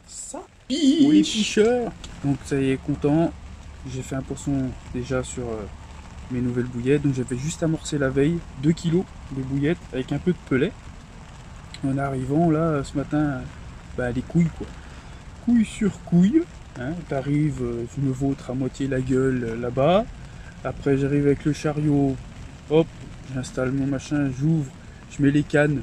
Ça piche. Oui, picheur. Donc ça y est, content. J'ai fait un poisson déjà sur mes nouvelles bouillettes. Donc j'avais juste amorcé la veille 2 kilos de bouillettes avec un peu de pelet. En arrivant là ce matin, les couilles quoi. Couilles sur couilles. Hein, t'arrives, je me vautre à moitié la gueule là-bas. Après j'arrive avec le chariot. Hop, j'installe mon machin, j'ouvre, je mets les cannes.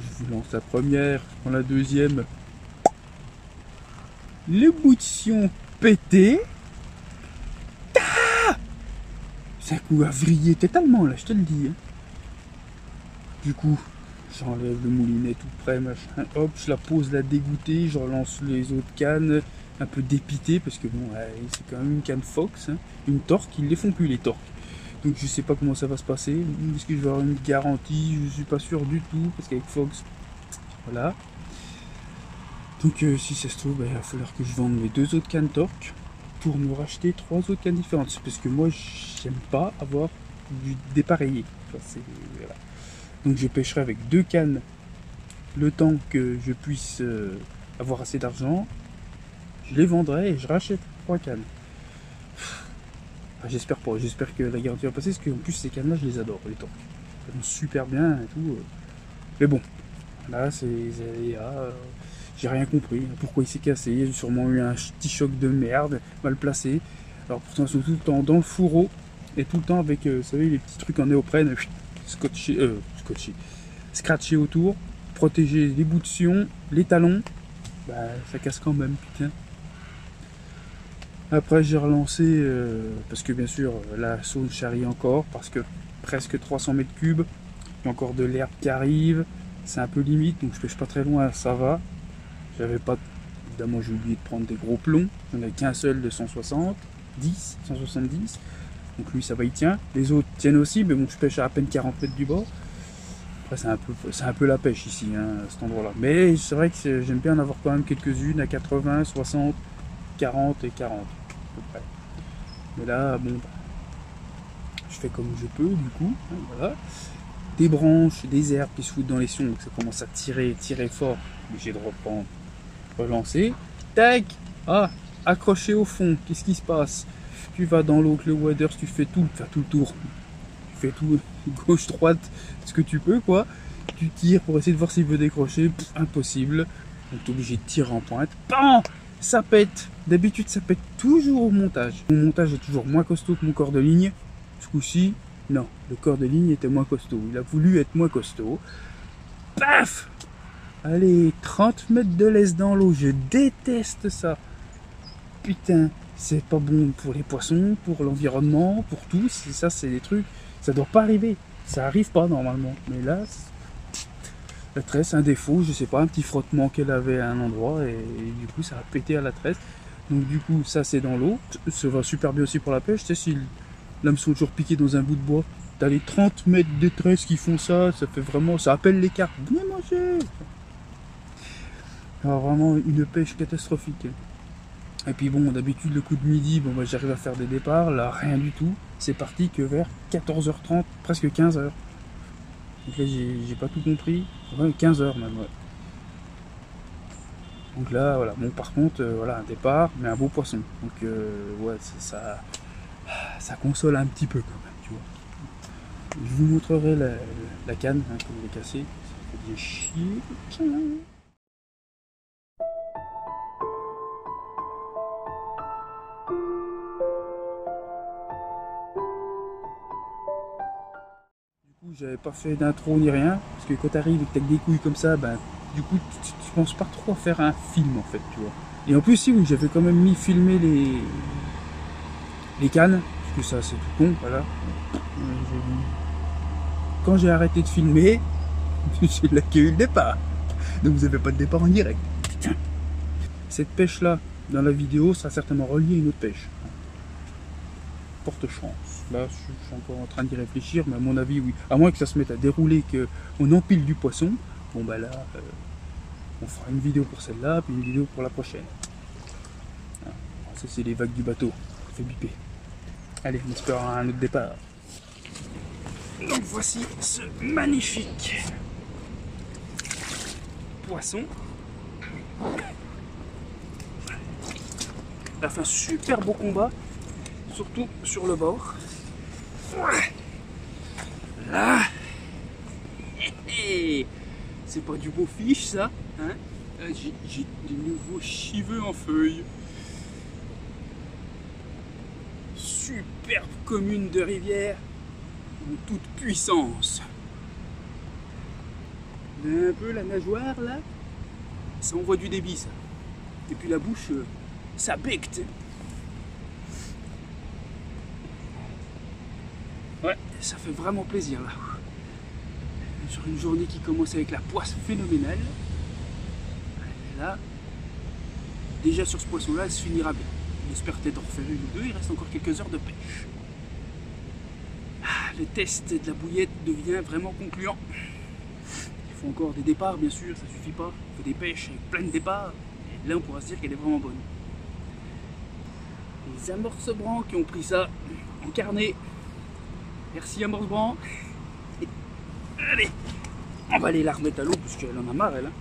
Je vous lance la première, je prends la deuxième. Les bouchons pétés. C'est un coup à vriller totalement là, je te le dis. Hein. Du coup, j'enlève le moulinet tout près, machin. Hop, je la pose la dégoûtée, je relance les autres cannes, un peu dépité parce que bon, c'est quand même une canne Fox, hein. Une torque, ils les font plus les torques. Donc je sais pas comment ça va se passer. Est-ce que je vais avoir une garantie? Je suis pas sûr du tout parce qu'avec Fox, voilà. Donc si ça se trouve, il va falloir que je vende mes 2 autres cannes torque pour me racheter 3 autres cannes différentes. C'est parce que moi j'aime pas avoir du dépareillé. Enfin, voilà. Donc je pêcherai avec 2 cannes le temps que je puisse avoir assez d'argent. Je les vendrai et je rachète 3 cannes. Enfin, j'espère pas, j'espère que la garantie va passer parce qu'en plus ces cannes là je les adore, les torques. Elles vont super bien et tout. Mais bon, là c'est j'ai rien compris. Pourquoi il s'est cassé? Il y a sûrement eu un petit choc de merde, mal placé. Alors pourtant ils sont tout le temps dans le fourreau et tout le temps avec, vous savez, les petits trucs en néoprène, scratché autour, protéger les bouts de sion, les talons. Ça casse quand même, putain. Après j'ai relancé, parce que bien sûr la saune charrie encore, parce que presque 300 mètres cubes, il y a encore de l'herbe qui arrive, c'est un peu limite, donc je pêche pas très loin, ça va. J'avais pas, évidemment j'ai oublié de prendre des gros plombs, j'en ai qu'un seul de 170, donc lui ça va, il tient. Les autres tiennent aussi, mais bon je pêche à peine 40 mètres du bord. Après c'est un peu la pêche ici, hein, à cet endroit là. Mais c'est vrai que j'aime bien en avoir quand même quelques-unes à 80, 60, 40 et 40 à peu près. Mais là, bon, je fais comme je peux du coup, hein, voilà. Des branches, des herbes qui se foutent dans les sions, donc ça commence à tirer fort. Obligé de reprendre, relancer. Tac! Ah! Accroché au fond, qu'est-ce qui se passe? Tu vas dans l'eau avec le waders, tu fais tout le tour. Tu fais tout, gauche, droite, ce que tu peux quoi. Tu tires pour essayer de voir s'il veut décrocher, impossible. Donc tu es obligé de tirer en pointe. Bam! Ça pète. D'habitude ça pète toujours au montage. Mon montage est toujours moins costaud que mon corps de ligne. Ce coup-ci, non, le corps de ligne était moins costaud. Il a voulu être moins costaud. Paf! Allez, 30 mètres de laisse dans l'eau, je déteste ça. Putain, c'est pas bon pour les poissons, pour l'environnement, pour tout. Ça, c'est des trucs, ça doit pas arriver. Ça arrive pas normalement. Mais là, la tresse, un défaut, je sais pas, un petit frottement qu'elle avait à un endroit et du coup, ça a pété à la tresse. Donc du coup, ça c'est dans l'eau. Ça va super bien aussi pour la pêche. Tu sais, si l'hameçon est toujours piqué dans un bout de bois, t'as les 30 mètres de tresse qui font ça, ça fait vraiment, ça appelle les carpes. Bien manger. Alors vraiment une pêche catastrophique. Et puis bon, d'habitude le coup de midi, bon j'arrive à faire des départs, là rien du tout. C'est parti que vers 14h30, presque 15h. Donc là j'ai pas tout compris, ouais, 15h même, ouais. Donc là voilà, bon par contre voilà un départ, mais un beau poisson. Donc ouais ça console un petit peu quand même, tu vois. Je vous montrerai la canne, hein, comme elle est cassée. Ça fait des chier. J'avais pas fait d'intro ni rien, parce que quand t'arrives et que t'as des couilles comme ça, du coup tu penses pas trop à faire un film en fait, tu vois. Et en plus si oui, j'avais quand même mis filmer les cannes, parce que ça c'est tout con, voilà. Quand j'ai arrêté de filmer, c'est là qu'il y a eu le départ. Donc vous avez pas de départ en direct. Putain. Cette pêche là, dans la vidéo, sera certainement reliée à une autre pêche. Porte chance. Là, je suis encore en train d'y réfléchir, mais à mon avis, oui. À moins que ça se mette à dérouler, qu'on empile du poisson. Bon, là, on fera une vidéo pour celle-là, puis une vidéo pour la prochaine. Ah, ça, c'est les vagues du bateau. Ça fait biper. Allez, on espère un autre départ. Donc, voici ce magnifique poisson. Elle a fait un super beau combat, surtout sur le bord. Là, c'est pas du beau fiche ça, hein? J'ai des nouveaux cheveux en feuilles. Superbe commune de rivière en toute puissance. Un peu la nageoire là, ça envoie du débit ça. Et puis la bouche, ça becte. Ouais, ça fait vraiment plaisir là. Sur une journée qui commence avec la poisse phénoménale. Là, déjà sur ce poisson là, elle se finira bien. On espère peut-être en refaire une ou deux, il reste encore quelques heures de pêche. Le test de la bouillette devient vraiment concluant. Il faut encore des départs bien sûr, ça suffit pas. Il faut des pêches avec plein de départs. Et là on pourra se dire qu'elle est vraiment bonne. Les amorce-brans qui ont pris ça en carnet. Merci amorce-brans. Allez, on va aller la remettre à l'eau puisqu'elle en a marre elle. Hein.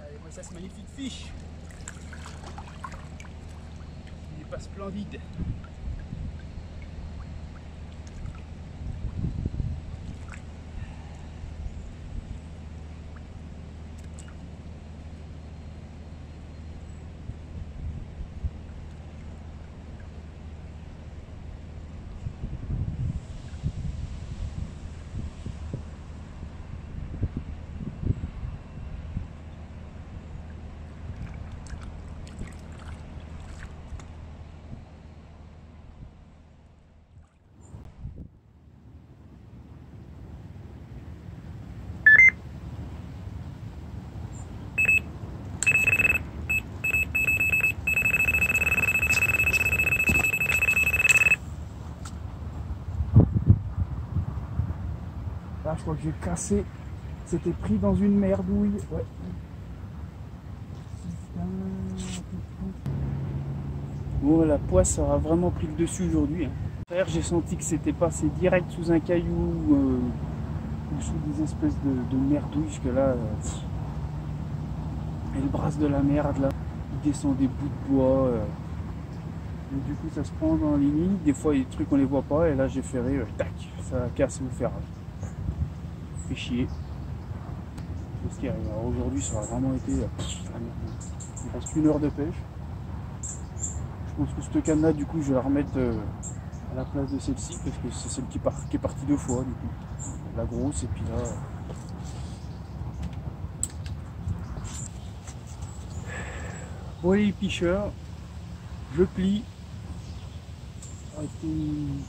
Allez, moi ça c'est magnifique fiche. Il n'est pas splendide. Là, je crois que j'ai cassé. C'était pris dans une merdouille. Ouais. Bon, la poisse aura vraiment pris le dessus aujourd'hui. Hein. J'ai senti que c'était passé direct sous un caillou ou sous des espèces de merdouilles. Jusque là, elle brasse de la merde là. Il descend des bouts de bois. Et du coup, ça se prend dans les nids. Des fois, il y a des trucs on les voit pas. Et là, j'ai ferré. Tac, ça casse le ferrage. Fait chier. C'est ce qui arrive. Alors aujourd'hui, ça a vraiment été. Il reste 1 heure de pêche. Je pense que cette canne là, du coup, je vais la remettre à la place de celle-ci parce que c'est celle qui est partie 2 fois. Du coup, la grosse et puis là. Bon, les pêcheurs, je plie. Ça a été une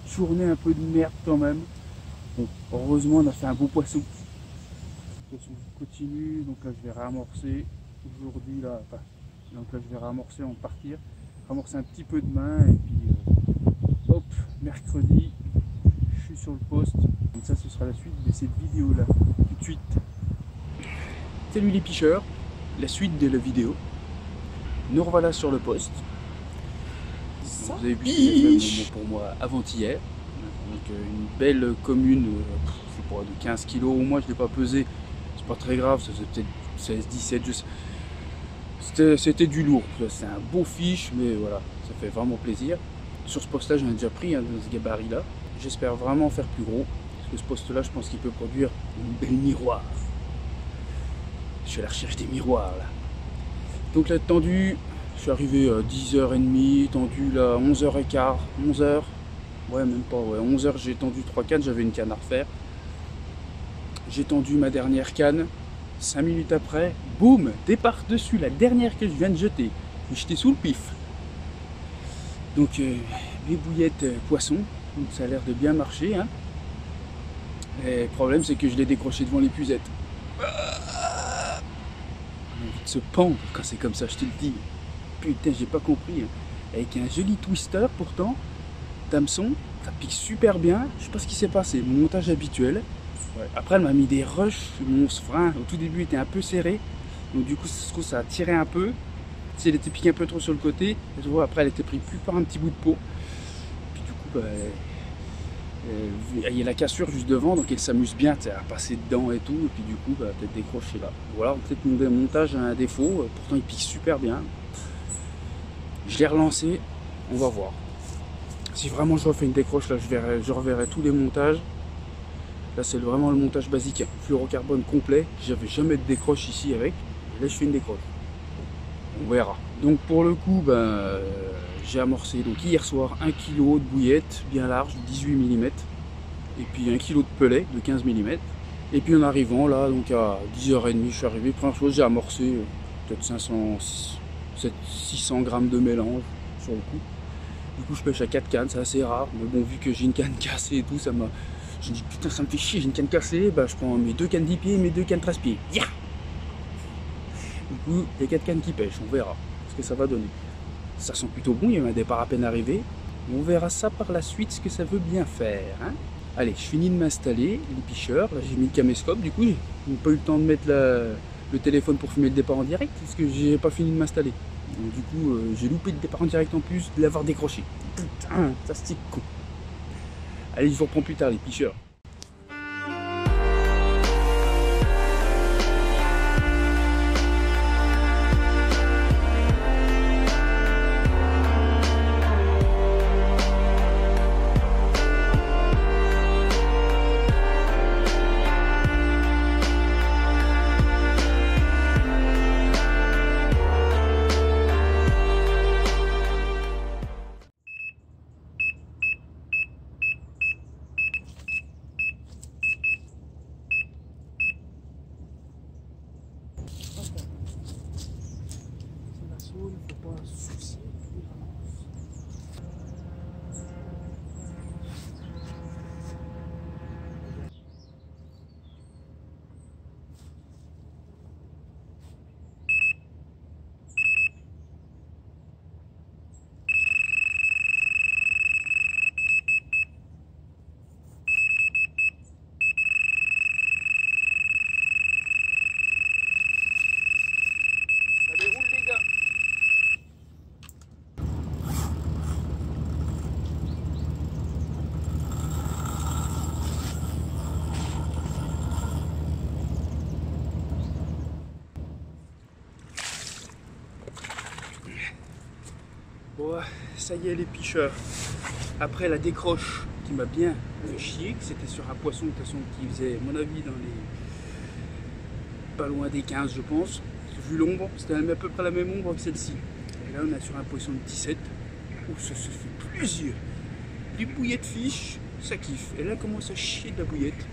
journée un peu de merde quand même. Bon, heureusement on a fait un beau poisson. Le poisson continue, donc là je vais réamorcer aujourd'hui là, enfin, donc là je vais réamorcer en partir, ramorcer un petit peu demain et puis hop, mercredi je suis sur le poste. Donc ça ce sera la suite de cette vidéo là, tout de suite. Salut les pêcheurs, la suite de la vidéo. Nous revoilà sur le poste. Vous avez vu ce que j'ai fait pour moi avant-hier. Donc une belle commune, je sais pas, de 15 kg au moins, je ne l'ai pas pesé, c'est pas très grave, ça faisait peut-être 16, 17, je sais. C'était du lourd, c'est un beau fiche, mais voilà, ça fait vraiment plaisir. Sur ce poste-là, j'en ai déjà pris dans ce gabarit-là. J'espère vraiment faire plus gros, parce que ce poste-là, je pense qu'il peut produire une belle miroir. Je suis à la recherche des miroirs, là. Donc là, tendu, je suis arrivé à 10h30, tendu là, 11h15, 11h. Ouais, même pas, ouais. 11h, j'ai tendu 3 cannes, j'avais une canne à refaire. J'ai tendu ma dernière canne. 5 minutes après, boum, départ dessus, la dernière que je viens de jeter. J'étais sous le pif. Donc, mes bouillettes poisson, donc ça a l'air de bien marcher. Hein. Et le problème, c'est que je l'ai décroché devant l'épuisette. On a envie de se pendre quand c'est comme ça, je te le dis. Putain, j'ai pas compris. Hein. Avec un joli twister pourtant. Hameçon, ça pique super bien, je sais pas ce qui s'est passé, mon montage habituel. Ouais. Après elle m'a mis des rushs, mon frein au tout début était un peu serré, donc du coup ça a tiré un peu. Si elle était piquée un peu trop sur le côté, après elle était prise plus par un petit bout de peau. Puis du coup il y a la cassure juste devant, donc elle s'amuse bien à passer dedans et tout, et puis du coup peut-être décrocher là. Voilà, peut-être mon montage a un défaut, pourtant il pique super bien. Je l'ai relancé, on va voir. Si vraiment je refais une décroche, là je reverrai tous les montages. Là c'est vraiment le montage basique, fluorocarbone complet. J'avais jamais de décroche ici avec, et là je fais une décroche. On verra. Donc pour le coup, j'ai amorcé donc hier soir 1 kg de bouillette bien large, 18 mm, et puis 1 kg de pelet de 15 mm. Et puis en arrivant là, donc à 10h30, je suis arrivé. Première chose, j'ai amorcé peut-être 600 grammes de mélange sur le coup. Du coup, je pêche à 4 cannes, c'est assez rare, mais bon, vu que j'ai une canne cassée et tout, ça m'a. Je me dis putain, ça me fait chier, j'ai une canne cassée, je prends mes 2 cannes 10 pieds et mes 2 cannes 13 pieds. Yeah, du coup, les 4 cannes qui pêchent, on verra ce que ça va donner. Ça sent plutôt bon, il y a un départ à peine arrivé. On verra ça par la suite, ce que ça veut bien faire. Hein. Allez, je finis de m'installer, les picheurs. Là, j'ai mis le caméscope, du coup, j'ai pas eu le temps de mettre le téléphone pour filmer le départ en direct, parce que j'ai pas fini de m'installer. Donc, du coup, j'ai loupé le départ en direct en plus de l'avoir décroché. Putain, ça c'est con. Allez, je vous reprends plus tard, les picheurs. Il faut pas se soucier. Ça déroule les gars. Bon, ça y est les picheurs. Après la décroche qui m'a bien fait chier, que c'était sur un poisson de toute façon qui faisait, à mon avis, dans les pas loin des 15 je pense. Vu l'ombre, c'était à peu près la même ombre que celle-ci. Et là on est sur un poisson de 17 où ça se fait plaisir. Des bouillettes fiches, ça kiffe. Et là commence à chier de la bouillette.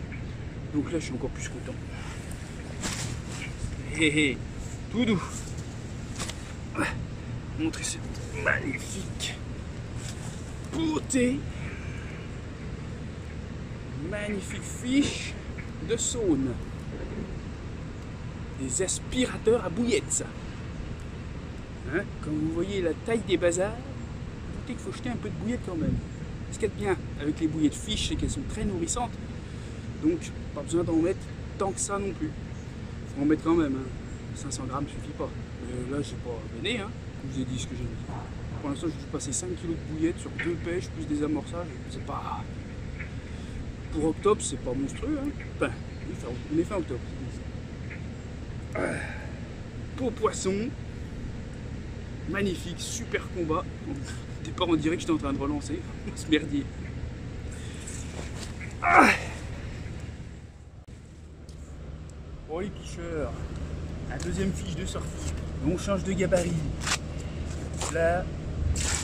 Donc là je suis encore plus content. Hé hé, tout doux. Montrer cette magnifique potée. Magnifique fiche de Saône. Des aspirateurs à bouillettes, ça. Hein, comme vous voyez la taille des bazars, vous doutez qu'il faut jeter un peu de bouillette quand même. Ce qu'il y a de bien avec les bouillettes fiches, c'est qu'elles sont très nourrissantes. Donc, pas besoin d'en mettre tant que ça non plus. Il faut en mettre quand même. Hein. 500 grammes ne suffit pas. Mais là, j'ai pas donné. Hein. Je vous ai dit ce que j'ai mis. Pour l'instant, je suis passé 5 kg de bouillettes sur 2 pêches, plus des amorçages. C'est pas. Pour octobre, c'est pas monstrueux. Hein. Enfin, on est fin octobre. Beau poisson, magnifique, super combat. T'es pas en direct, j'étais en train de relancer, ce merdier. Bon les picheurs, un deuxième fiche de sortie. On change de gabarit. Là,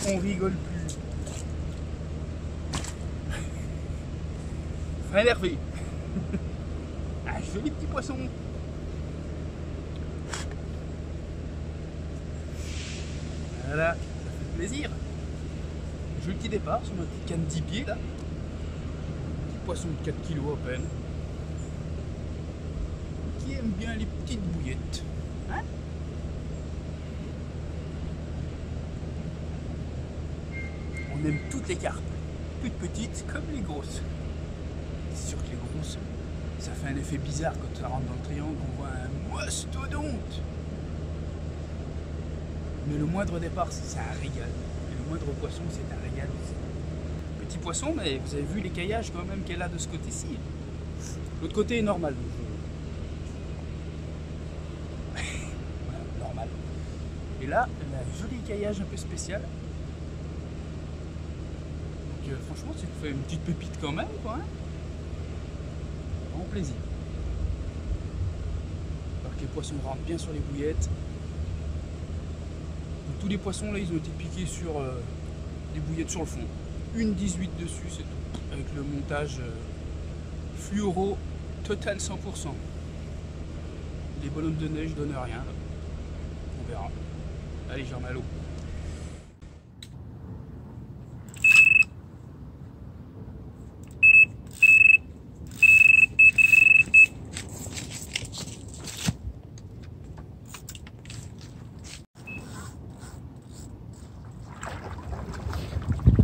on rigole plus. Frein énervé. Un joli petit poisson. Voilà, ça fait plaisir. Joli petit départ sur ma petite canne 10 pieds là. Petit poisson de 4 kg à peine. Qui aime bien les petites bouillettes. Hein? On aime toutes les carpes. Toutes petites comme les grosses. C'est sûr que les grosses, ça fait un effet bizarre quand ça rentre dans le triangle, on voit un mastodonte. Mais le moindre départ, c'est un régal. Et le moindre poisson, c'est un régal aussi. petits poissons, mais vous avez vu l'écaillage quand même qu'elle a de ce côté-ci. L'autre côté est normal. Voilà, normal. Et là, elle a un joli écaillage un peu spécial. Donc franchement, ça fait une petite pépite quand même, quoi. Hein, vraiment plaisir. Alors que les poissons rentrent bien sur les bouillettes. Donc, tous les poissons là, ils ont été piqués sur les bouillettes sur le fond. Une 18 dessus, c'est tout. Avec le montage fluoro total 100%. Les bonhommes de neige donnent rien. Là. On verra. Allez, j'en mets à l'eau.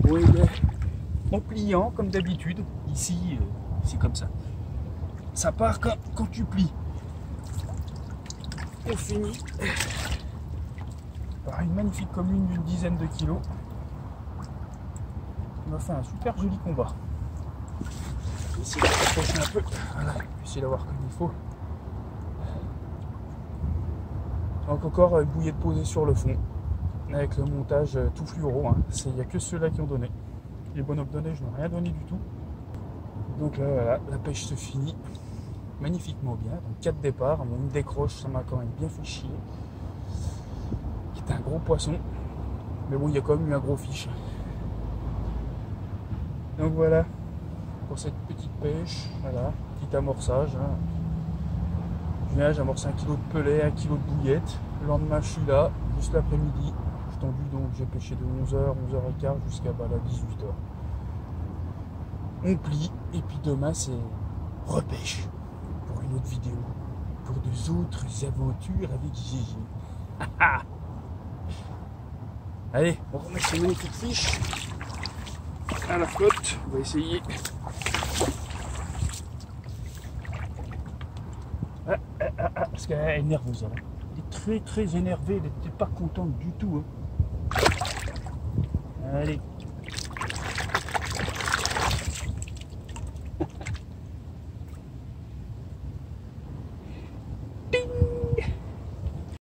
Bon, il est en pliant comme d'habitude. Ici, c'est comme ça. Ça part quand tu plies. On finit par une magnifique commune d'une dizaine de kilos. On a fait un super joli combat. Je vais essayer de s'approcher un peu. Voilà, essayer d'avoir comme il faut. Donc encore une bouillette posée sur le fond. Avec le montage tout fluoro. Hein. Il n'y a que ceux-là qui ont donné. Les bonhommes de neige n'ont rien donné du tout. Donc là, voilà, la pêche se finit magnifiquement bien. Donc 4 départs. Bon, une décroche, ça m'a quand même bien fait chier. C'était un gros poisson. Mais bon, il y a quand même eu un gros fiche. Donc voilà, pour cette petite pêche. Voilà, petit amorçage. Hein. Je viens, j'amorce 1 kg de pelet, 1 kg de bouillette. Le lendemain, je suis là, juste l'après-midi. Tendu, donc j'ai pêché de 11h, 11h15 jusqu'à 18h. On plie et puis demain c'est repêche pour une autre vidéo, pour deux autres aventures avec Gigi. Allez, on remet ces magnifiques fiches à la flotte, on va essayer. Parce qu'elle est nerveuse, elle est très énervée, elle n'était pas contente du tout. Hein. Allez.